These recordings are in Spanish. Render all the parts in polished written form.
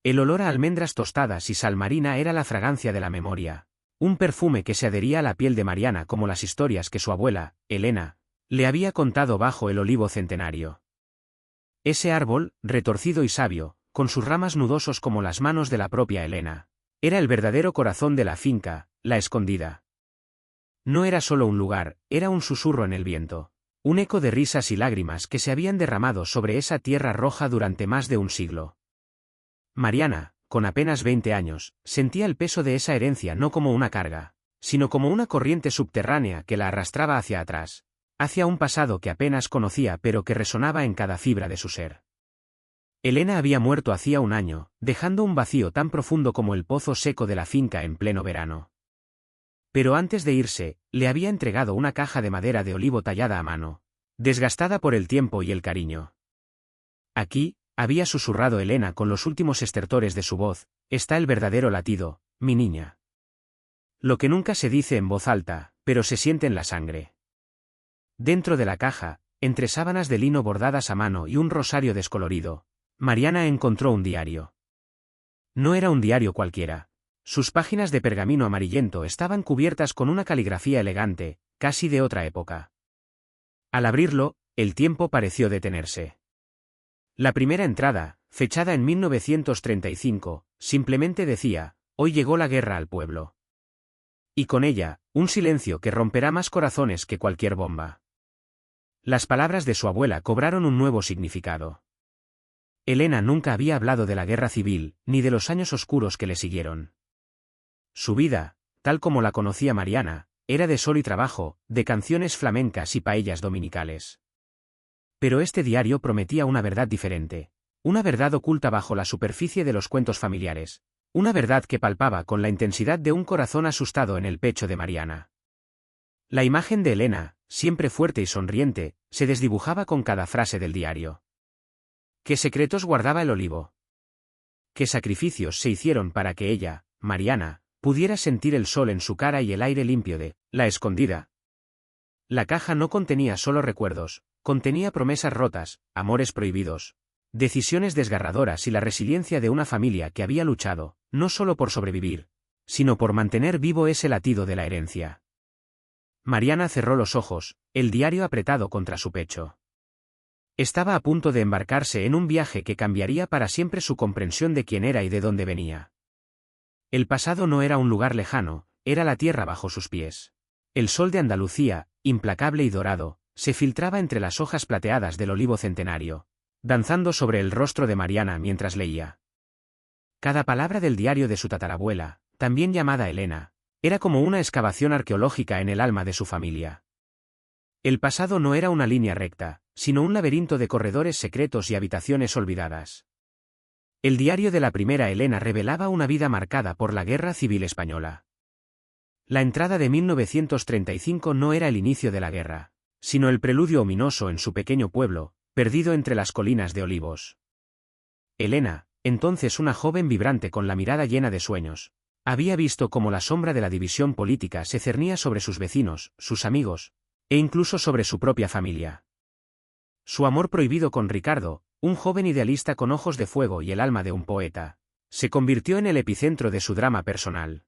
El olor a almendras tostadas y sal marina era la fragancia de la memoria, un perfume que se adhería a la piel de Mariana como las historias que su abuela, Elena, le había contado bajo el olivo centenario. Ese árbol, retorcido y sabio, con sus ramas nudosos como las manos de la propia Elena, era el verdadero corazón de la finca, la Escondida. No era solo un lugar, era un susurro en el viento, un eco de risas y lágrimas que se habían derramado sobre esa tierra roja durante más de un siglo. Mariana, con apenas 20 años, sentía el peso de esa herencia no como una carga, sino como una corriente subterránea que la arrastraba hacia atrás, hacia un pasado que apenas conocía pero que resonaba en cada fibra de su ser. Elena había muerto hacía un año, dejando un vacío tan profundo como el pozo seco de la finca en pleno verano. Pero antes de irse, le había entregado una caja de madera de olivo tallada a mano, desgastada por el tiempo y el cariño. Aquí, había susurrado Elena con los últimos estertores de su voz, está el verdadero latido, mi niña. Lo que nunca se dice en voz alta, pero se siente en la sangre. Dentro de la caja, entre sábanas de lino bordadas a mano y un rosario descolorido, Mariana encontró un diario. No era un diario cualquiera. Sus páginas de pergamino amarillento estaban cubiertas con una caligrafía elegante, casi de otra época. Al abrirlo, el tiempo pareció detenerse. La primera entrada, fechada en 1935, simplemente decía, hoy llegó la guerra al pueblo. Y con ella, un silencio que romperá más corazones que cualquier bomba. Las palabras de su abuela cobraron un nuevo significado. Elena nunca había hablado de la guerra civil, ni de los años oscuros que le siguieron. Su vida, tal como la conocía Mariana, era de sol y trabajo, de canciones flamencas y paellas dominicales. Pero este diario prometía una verdad diferente, una verdad oculta bajo la superficie de los cuentos familiares, una verdad que palpaba con la intensidad de un corazón asustado en el pecho de Mariana. La imagen de Elena, siempre fuerte y sonriente, se desdibujaba con cada frase del diario. ¿Qué secretos guardaba el olivo? ¿Qué sacrificios se hicieron para que ella, Mariana, pudiera sentir el sol en su cara y el aire limpio de la Escondida? La caja no contenía solo recuerdos, contenía promesas rotas, amores prohibidos, decisiones desgarradoras y la resiliencia de una familia que había luchado, no solo por sobrevivir, sino por mantener vivo ese latido de la herencia. Mariana cerró los ojos, el diario apretado contra su pecho. Estaba a punto de embarcarse en un viaje que cambiaría para siempre su comprensión de quién era y de dónde venía. El pasado no era un lugar lejano, era la tierra bajo sus pies. El sol de Andalucía, implacable y dorado, se filtraba entre las hojas plateadas del olivo centenario, danzando sobre el rostro de Mariana mientras leía. Cada palabra del diario de su tatarabuela, también llamada Elena, era como una excavación arqueológica en el alma de su familia. El pasado no era una línea recta, sino un laberinto de corredores secretos y habitaciones olvidadas. El diario de la primera Elena revelaba una vida marcada por la Guerra Civil Española. La entrada de 1935 no era el inicio de la guerra, sino el preludio ominoso en su pequeño pueblo, perdido entre las colinas de olivos. Elena, entonces una joven vibrante con la mirada llena de sueños, había visto cómo la sombra de la división política se cernía sobre sus vecinos, sus amigos, e incluso sobre su propia familia. Su amor prohibido con Ricardo, un joven idealista con ojos de fuego y el alma de un poeta, se convirtió en el epicentro de su drama personal.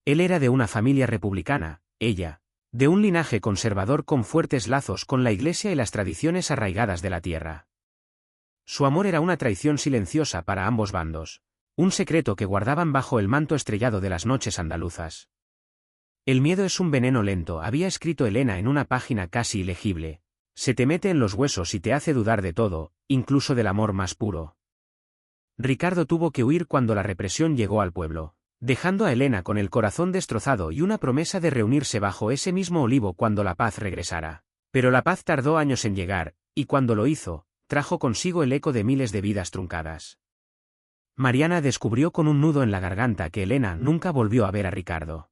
Él era de una familia republicana, ella, de un linaje conservador con fuertes lazos con la Iglesia y las tradiciones arraigadas de la tierra. Su amor era una traición silenciosa para ambos bandos, un secreto que guardaban bajo el manto estrellado de las noches andaluzas. El miedo es un veneno lento, había escrito Elena en una página casi ilegible. Se te mete en los huesos y te hace dudar de todo, incluso del amor más puro. Ricardo tuvo que huir cuando la represión llegó al pueblo, dejando a Elena con el corazón destrozado y una promesa de reunirse bajo ese mismo olivo cuando la paz regresara. Pero la paz tardó años en llegar, y cuando lo hizo, trajo consigo el eco de miles de vidas truncadas. Mariana descubrió con un nudo en la garganta que Elena nunca volvió a ver a Ricardo.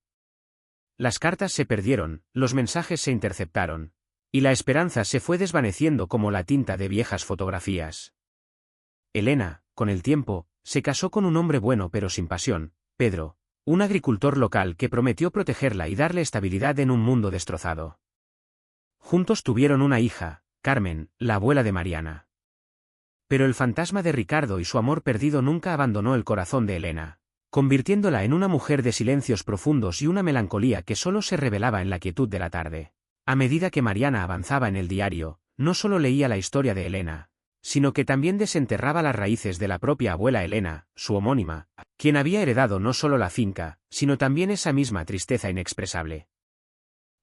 Las cartas se perdieron, los mensajes se interceptaron, y la esperanza se fue desvaneciendo como la tinta de viejas fotografías. Elena, con el tiempo, se casó con un hombre bueno pero sin pasión, Pedro, un agricultor local que prometió protegerla y darle estabilidad en un mundo destrozado. Juntos tuvieron una hija, Carmen, la abuela de Mariana. Pero el fantasma de Ricardo y su amor perdido nunca abandonó el corazón de Elena, convirtiéndola en una mujer de silencios profundos y una melancolía que solo se revelaba en la quietud de la tarde. A medida que Mariana avanzaba en el diario, no solo leía la historia de Elena, sino que también desenterraba las raíces de la propia abuela Elena, su homónima, quien había heredado no solo la finca, sino también esa misma tristeza inexpresable.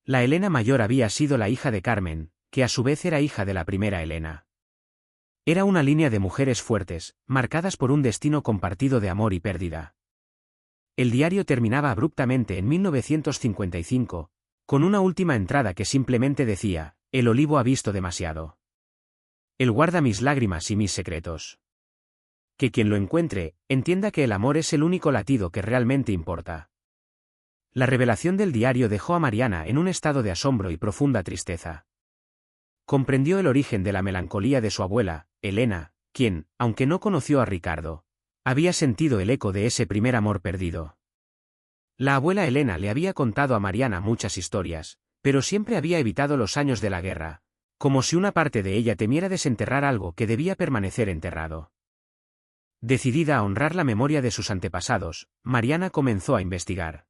La Elena mayor había sido la hija de Carmen, que a su vez era hija de la primera Elena. Era una línea de mujeres fuertes, marcadas por un destino compartido de amor y pérdida. El diario terminaba abruptamente en 1955, con una última entrada que simplemente decía: "El olivo ha visto demasiado. Él guarda mis lágrimas y mis secretos. Que quien lo encuentre, entienda que el amor es el único latido que realmente importa". La revelación del diario dejó a Mariana en un estado de asombro y profunda tristeza. Comprendió el origen de la melancolía de su abuela, Elena, quien, aunque no conoció a Ricardo, había sentido el eco de ese primer amor perdido. La abuela Elena le había contado a Mariana muchas historias, pero siempre había evitado los años de la guerra, como si una parte de ella temiera desenterrar algo que debía permanecer enterrado. Decidida a honrar la memoria de sus antepasados, Mariana comenzó a investigar.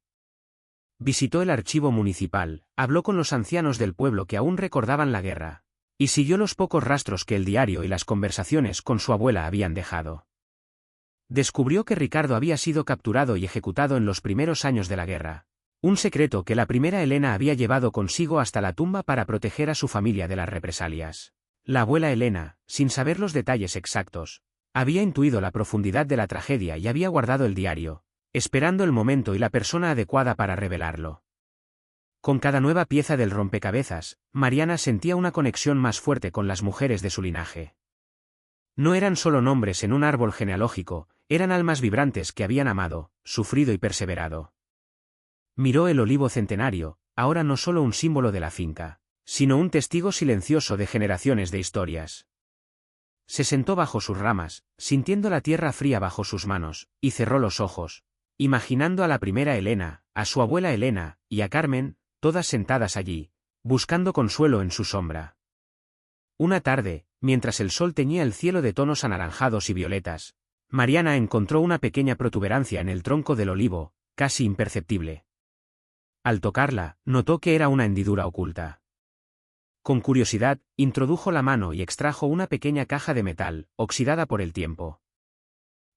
Visitó el archivo municipal, habló con los ancianos del pueblo que aún recordaban la guerra, y siguió los pocos rastros que el diario y las conversaciones con su abuela habían dejado. Descubrió que Ricardo había sido capturado y ejecutado en los primeros años de la guerra, un secreto que la primera Elena había llevado consigo hasta la tumba para proteger a su familia de las represalias. La abuela Elena, sin saber los detalles exactos, había intuido la profundidad de la tragedia y había guardado el diario, esperando el momento y la persona adecuada para revelarlo. Con cada nueva pieza del rompecabezas, Mariana sentía una conexión más fuerte con las mujeres de su linaje. No eran solo nombres en un árbol genealógico, eran almas vibrantes que habían amado, sufrido y perseverado. Miró el olivo centenario, ahora no solo un símbolo de la finca, sino un testigo silencioso de generaciones de historias. Se sentó bajo sus ramas, sintiendo la tierra fría bajo sus manos, y cerró los ojos, imaginando a la primera Elena, a su abuela Elena, y a Carmen, todas sentadas allí, buscando consuelo en su sombra. Una tarde, mientras el sol teñía el cielo de tonos anaranjados y violetas, Mariana encontró una pequeña protuberancia en el tronco del olivo, casi imperceptible. Al tocarla, notó que era una hendidura oculta. Con curiosidad, introdujo la mano y extrajo una pequeña caja de metal, oxidada por el tiempo.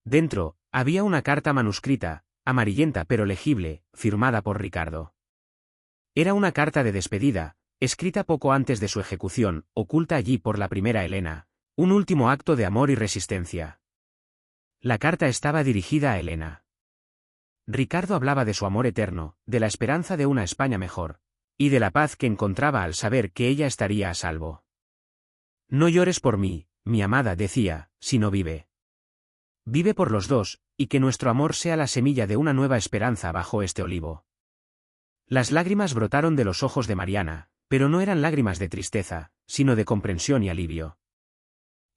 Dentro, había una carta manuscrita, amarillenta pero legible, firmada por Ricardo. Era una carta de despedida, escrita poco antes de su ejecución, oculta allí por la primera Elena, un último acto de amor y resistencia. La carta estaba dirigida a Elena. Ricardo hablaba de su amor eterno, de la esperanza de una España mejor, y de la paz que encontraba al saber que ella estaría a salvo. No llores por mí, mi amada, decía, si no vive. Vive por los dos, y que nuestro amor sea la semilla de una nueva esperanza bajo este olivo. Las lágrimas brotaron de los ojos de Mariana, pero no eran lágrimas de tristeza, sino de comprensión y alivio.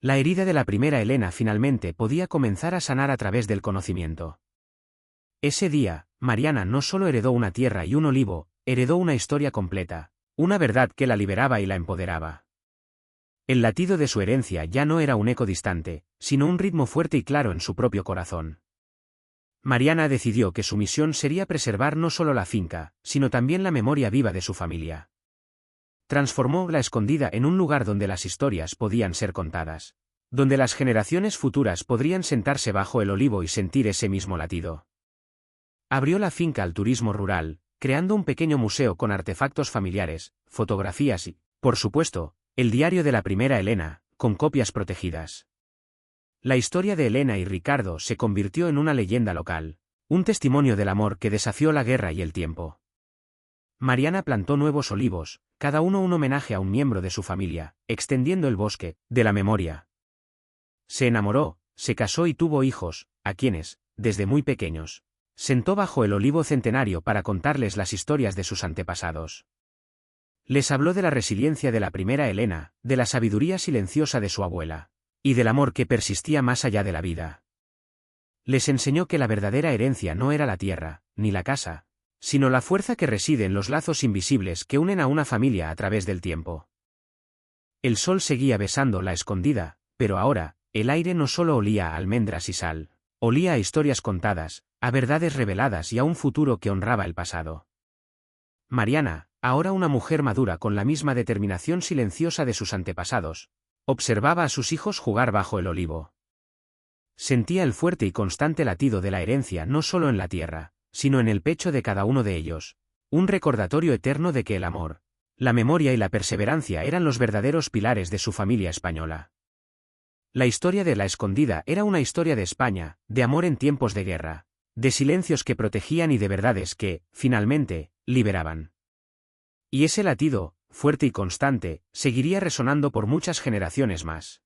La herida de la primera Elena finalmente podía comenzar a sanar a través del conocimiento. Ese día, Mariana no solo heredó una tierra y un olivo, heredó una historia completa, una verdad que la liberaba y la empoderaba. El latido de su herencia ya no era un eco distante, sino un ritmo fuerte y claro en su propio corazón. Mariana decidió que su misión sería preservar no solo la finca, sino también la memoria viva de su familia. Transformó La Escondida en un lugar donde las historias podían ser contadas, donde las generaciones futuras podrían sentarse bajo el olivo y sentir ese mismo latido. Abrió la finca al turismo rural, creando un pequeño museo con artefactos familiares, fotografías y, por supuesto, el diario de la primera Elena, con copias protegidas. La historia de Elena y Ricardo se convirtió en una leyenda local, un testimonio del amor que desafió la guerra y el tiempo. Mariana plantó nuevos olivos, cada uno un homenaje a un miembro de su familia, extendiendo el bosque de la memoria. Se enamoró, se casó y tuvo hijos, a quienes, desde muy pequeños, sentó bajo el olivo centenario para contarles las historias de sus antepasados. Les habló de la resiliencia de la primera Elena, de la sabiduría silenciosa de su abuela, y del amor que persistía más allá de la vida. Les enseñó que la verdadera herencia no era la tierra, ni la casa, sino la fuerza que reside en los lazos invisibles que unen a una familia a través del tiempo. El sol seguía besando La Escondida, pero ahora, El aire no solo olía a almendras y sal, olía a historias contadas, a verdades reveladas y a un futuro que honraba el pasado. Mariana, ahora una mujer madura con la misma determinación silenciosa de sus antepasados, observaba a sus hijos jugar bajo el olivo. Sentía el fuerte y constante latido de la herencia no solo en la tierra, sino en el pecho de cada uno de ellos, un recordatorio eterno de que el amor, la memoria y la perseverancia eran los verdaderos pilares de su familia española. La historia de La Escondida era una historia de España, de amor en tiempos de guerra, de silencios que protegían y de verdades que, finalmente, liberaban. Y ese latido, fuerte y constante, seguiría resonando por muchas generaciones más.